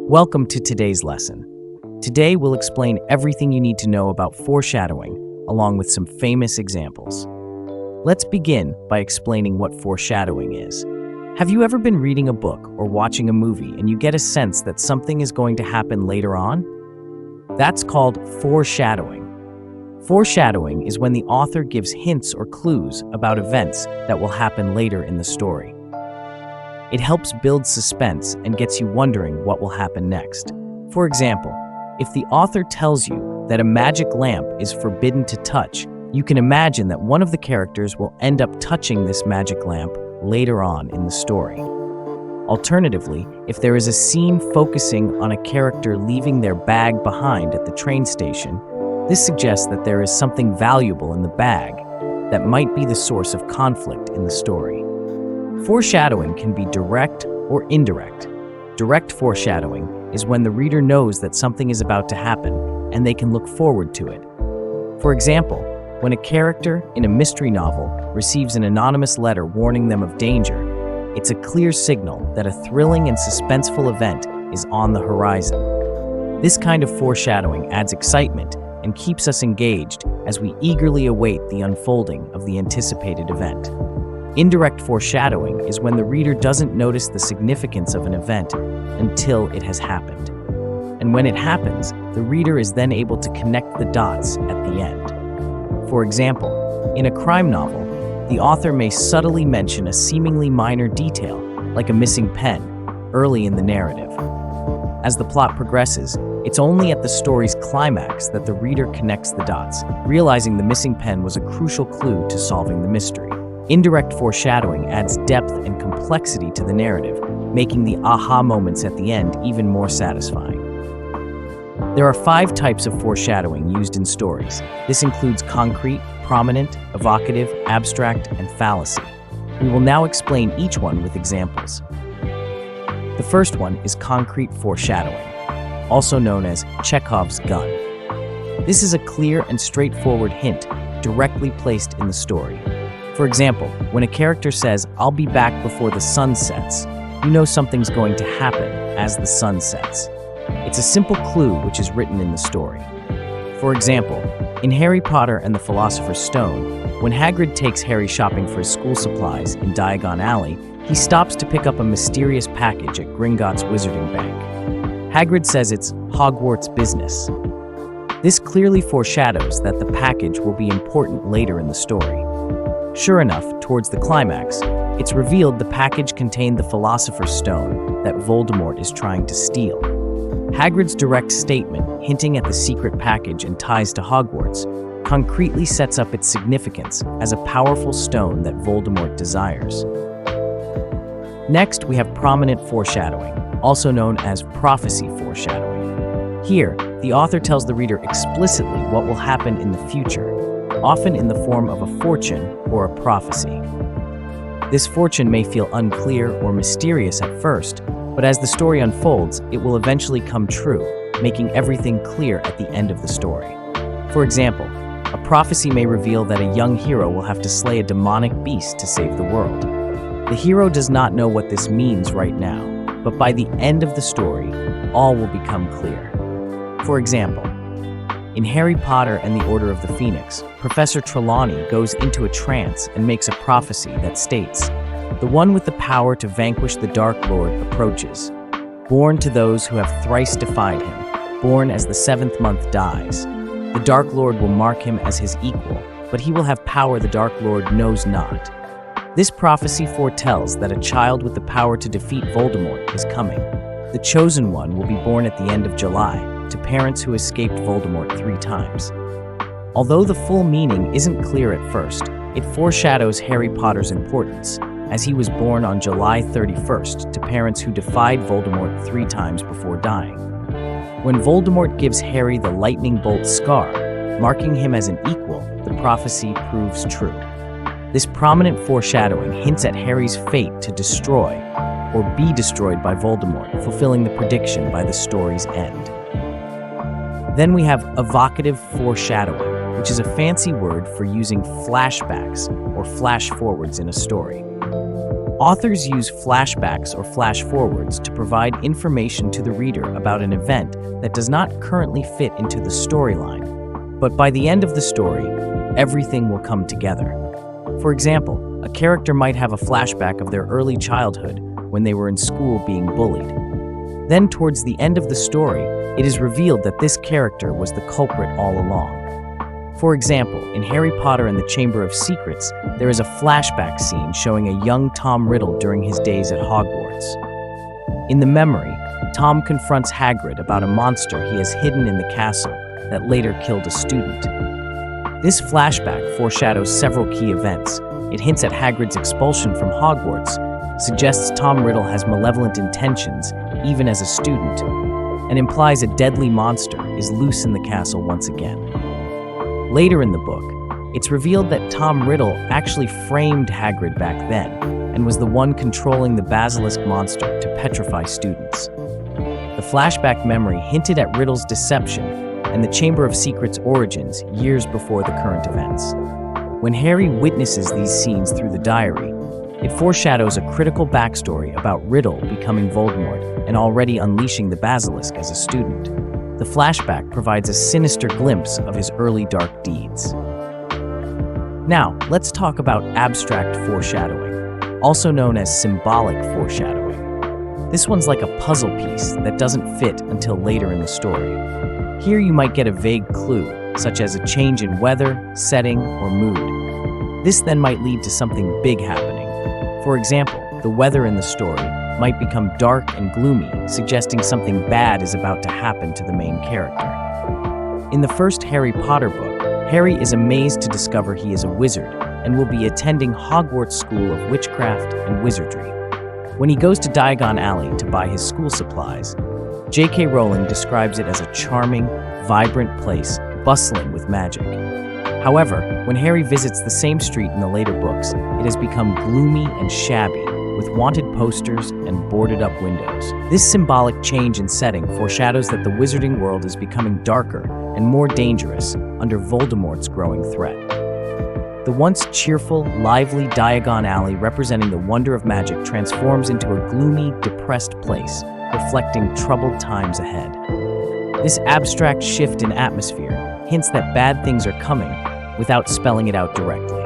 Welcome to today's lesson. Today we'll explain everything you need to know about foreshadowing, along with some famous examples. Let's begin by explaining what foreshadowing is. Have you ever been reading a book or watching a movie and you get a sense that something is going to happen later on? That's called foreshadowing. Foreshadowing is when the author gives hints or clues about events that will happen later in the story. It helps build suspense and gets you wondering what will happen next. For example, if the author tells you that a magic lamp is forbidden to touch, you can imagine that one of the characters will end up touching this magic lamp later on in the story. Alternatively, if there is a scene focusing on a character leaving their bag behind at the train station, this suggests that there is something valuable in the bag that might be the source of conflict in the story. Foreshadowing can be direct or indirect. Direct foreshadowing is when the reader knows that something is about to happen and they can look forward to it. For example, when a character in a mystery novel receives an anonymous letter warning them of danger, it's a clear signal that a thrilling and suspenseful event is on the horizon. This kind of foreshadowing adds excitement and keeps us engaged as we eagerly await the unfolding of the anticipated event. Indirect foreshadowing is when the reader doesn't notice the significance of an event until it has happened. And when it happens, the reader is then able to connect the dots at the end. For example, in a crime novel, the author may subtly mention a seemingly minor detail, like a missing pen, early in the narrative. As the plot progresses, it's only at the story's climax that the reader connects the dots, realizing the missing pen was a crucial clue to solving the mystery. Indirect foreshadowing adds depth and complexity to the narrative, making the aha moments at the end even more satisfying. There are 5 types of foreshadowing used in stories. This includes concrete, prominent, evocative, abstract, and fallacy. We will now explain each one with examples. The first one is concrete foreshadowing, also known as Chekhov's gun. This is a clear and straightforward hint directly placed in the story. For example, when a character says, "I'll be back before the sun sets," you know something's going to happen as the sun sets. It's a simple clue which is written in the story. For example, in Harry Potter and the Philosopher's Stone, when Hagrid takes Harry shopping for his school supplies in Diagon Alley, he stops to pick up a mysterious package at Gringotts Wizarding Bank. Hagrid says it's Hogwarts business. This clearly foreshadows that the package will be important later in the story. Sure enough, towards the climax, it's revealed the package contained the Philosopher's Stone that Voldemort is trying to steal. Hagrid's direct statement, hinting at the secret package and ties to Hogwarts, concretely sets up its significance as a powerful stone that Voldemort desires. Next, we have prominent foreshadowing, also known as prophecy foreshadowing. Here, the author tells the reader explicitly what will happen in the future, often in the form of a fortune or a prophecy. This fortune may feel unclear or mysterious at first, but as the story unfolds, it will eventually come true, making everything clear at the end of the story. For example, a prophecy may reveal that a young hero will have to slay a demonic beast to save the world. The hero does not know what this means right now, but by the end of the story, all will become clear. For example, in Harry Potter and the Order of the Phoenix, Professor Trelawney goes into a trance and makes a prophecy that states, "The one with the power to vanquish the Dark Lord approaches. Born to those who have thrice defied him, born as the 7th month dies. The Dark Lord will mark him as his equal, but he will have power the Dark Lord knows not." This prophecy foretells that a child with the power to defeat Voldemort is coming. The chosen one will be born at the end of July, to parents who escaped Voldemort 3 times. Although the full meaning isn't clear at first, it foreshadows Harry Potter's importance, as he was born on July 31st to parents who defied Voldemort 3 times before dying. When Voldemort gives Harry the lightning bolt scar, marking him as an equal, the prophecy proves true. This prominent foreshadowing hints at Harry's fate to destroy or be destroyed by Voldemort, fulfilling the prediction by the story's end. Then we have evocative foreshadowing, which is a fancy word for using flashbacks or flash forwards in a story. Authors use flashbacks or flash forwards to provide information to the reader about an event that does not currently fit into the storyline. But by the end of the story, everything will come together. For example, a character might have a flashback of their early childhood when they were in school being bullied. Then, towards the end of the story, it is revealed that this character was the culprit all along. For example, in Harry Potter and the Chamber of Secrets, there is a flashback scene showing a young Tom Riddle during his days at Hogwarts. In the memory, Tom confronts Hagrid about a monster he has hidden in the castle that later killed a student. This flashback foreshadows several key events. It hints at Hagrid's expulsion from Hogwarts, suggests Tom Riddle has malevolent intentions, even as a student, and implies a deadly monster is loose in the castle once again. Later in the book, it's revealed that Tom Riddle actually framed Hagrid back then and was the one controlling the basilisk monster to petrify students. The flashback memory hinted at Riddle's deception and the Chamber of Secrets' origins years before the current events. When Harry witnesses these scenes through the diary, it foreshadows a critical backstory about Riddle becoming Voldemort and already unleashing the basilisk as a student. The flashback provides a sinister glimpse of his early dark deeds. Now, let's talk about abstract foreshadowing, also known as symbolic foreshadowing. This one's like a puzzle piece that doesn't fit until later in the story. Here you might get a vague clue, such as a change in weather, setting, or mood. This then might lead to something big happening. For example, the weather in the story might become dark and gloomy, suggesting something bad is about to happen to the main character. In the first Harry Potter book, Harry is amazed to discover he is a wizard and will be attending Hogwarts School of Witchcraft and Wizardry. When he goes to Diagon Alley to buy his school supplies, J.K. Rowling describes it as a charming, vibrant place bustling with magic. However, when Harry visits the same street in the later books, it has become gloomy and shabby, with wanted posters and boarded-up windows. This symbolic change in setting foreshadows that the wizarding world is becoming darker and more dangerous under Voldemort's growing threat. The once cheerful, lively Diagon Alley representing the wonder of magic transforms into a gloomy, depressed place, reflecting troubled times ahead. This abstract shift in atmosphere hints that bad things are coming without spelling it out directly.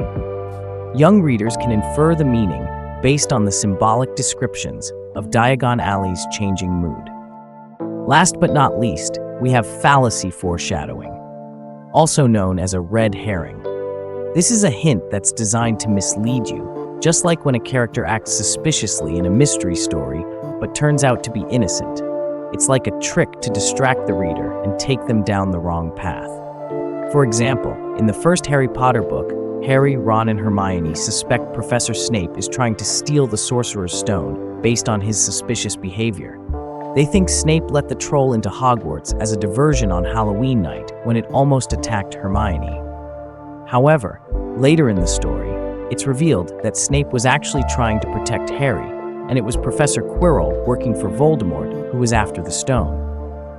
Young readers can infer the meaning based on the symbolic descriptions of Diagon Alley's changing mood. Last but not least, we have fallacy foreshadowing, also known as a red herring. This is a hint that's designed to mislead you, just like when a character acts suspiciously in a mystery story but turns out to be innocent. It's like a trick to distract the reader and take them down the wrong path. For example, in the first Harry Potter book, Harry, Ron, and Hermione suspect Professor Snape is trying to steal the Sorcerer's Stone based on his suspicious behavior. They think Snape let the troll into Hogwarts as a diversion on Halloween night when it almost attacked Hermione. However, later in the story, it's revealed that Snape was actually trying to protect Harry, and it was Professor Quirrell working for Voldemort who was after the stone.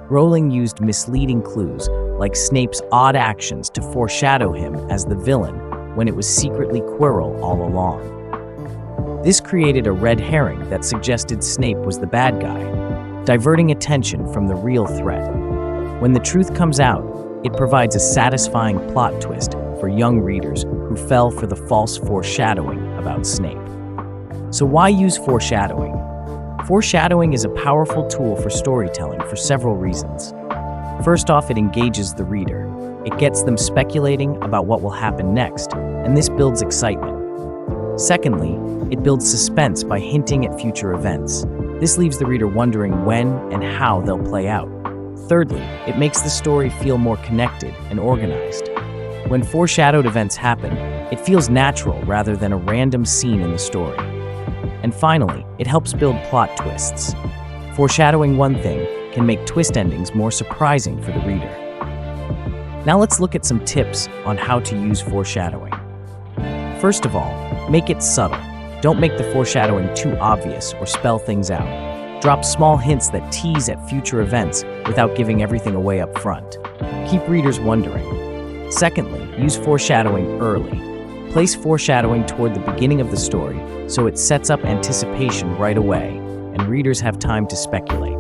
Rowling used misleading clues like Snape's odd actions to foreshadow him as the villain when it was secretly Quirrell all along. This created a red herring that suggested Snape was the bad guy, diverting attention from the real threat. When the truth comes out, it provides a satisfying plot twist for young readers who fell for the false foreshadowing about Snape. So why use foreshadowing? Foreshadowing is a powerful tool for storytelling for several reasons. First off, it engages the reader. It gets them speculating about what will happen next, and this builds excitement. Secondly, it builds suspense by hinting at future events. This leaves the reader wondering when and how they'll play out. Thirdly, it makes the story feel more connected and organized. When foreshadowed events happen, it feels natural rather than a random scene in the story. And finally, it helps build plot twists. Foreshadowing one thing can make twist endings more surprising for the reader. Now let's look at some tips on how to use foreshadowing. First of all, make it subtle. Don't make the foreshadowing too obvious or spell things out. Drop small hints that tease at future events without giving everything away up front. Keep readers wondering. Secondly, use foreshadowing early. Place foreshadowing toward the beginning of the story so it sets up anticipation right away, and readers have time to speculate.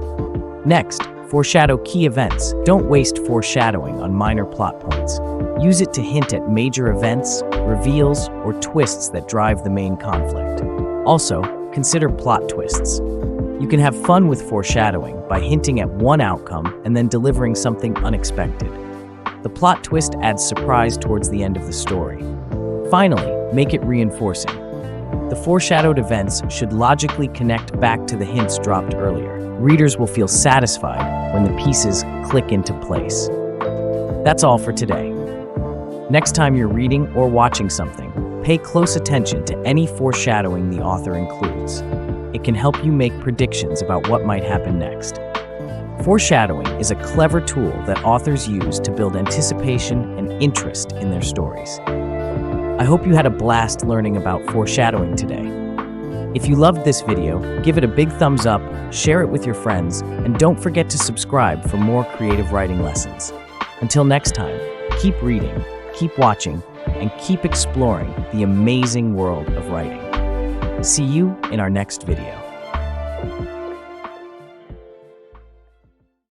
Next, foreshadow key events. Don't waste foreshadowing on minor plot points. Use it to hint at major events, reveals, or twists that drive the main conflict. Also, consider plot twists. You can have fun with foreshadowing by hinting at one outcome and then delivering something unexpected. The plot twist adds surprise towards the end of the story. Finally, make it reinforcing. The foreshadowed events should logically connect back to the hints dropped earlier. Readers will feel satisfied when the pieces click into place. That's all for today. Next time you're reading or watching something, pay close attention to any foreshadowing the author includes. It can help you make predictions about what might happen next. Foreshadowing is a clever tool that authors use to build anticipation and interest in their stories. I hope you had a blast learning about foreshadowing today. If you loved this video, give it a big thumbs up, share it with your friends, and don't forget to subscribe for more creative writing lessons. Until next time, keep reading, keep watching, and keep exploring the amazing world of writing. See you in our next video.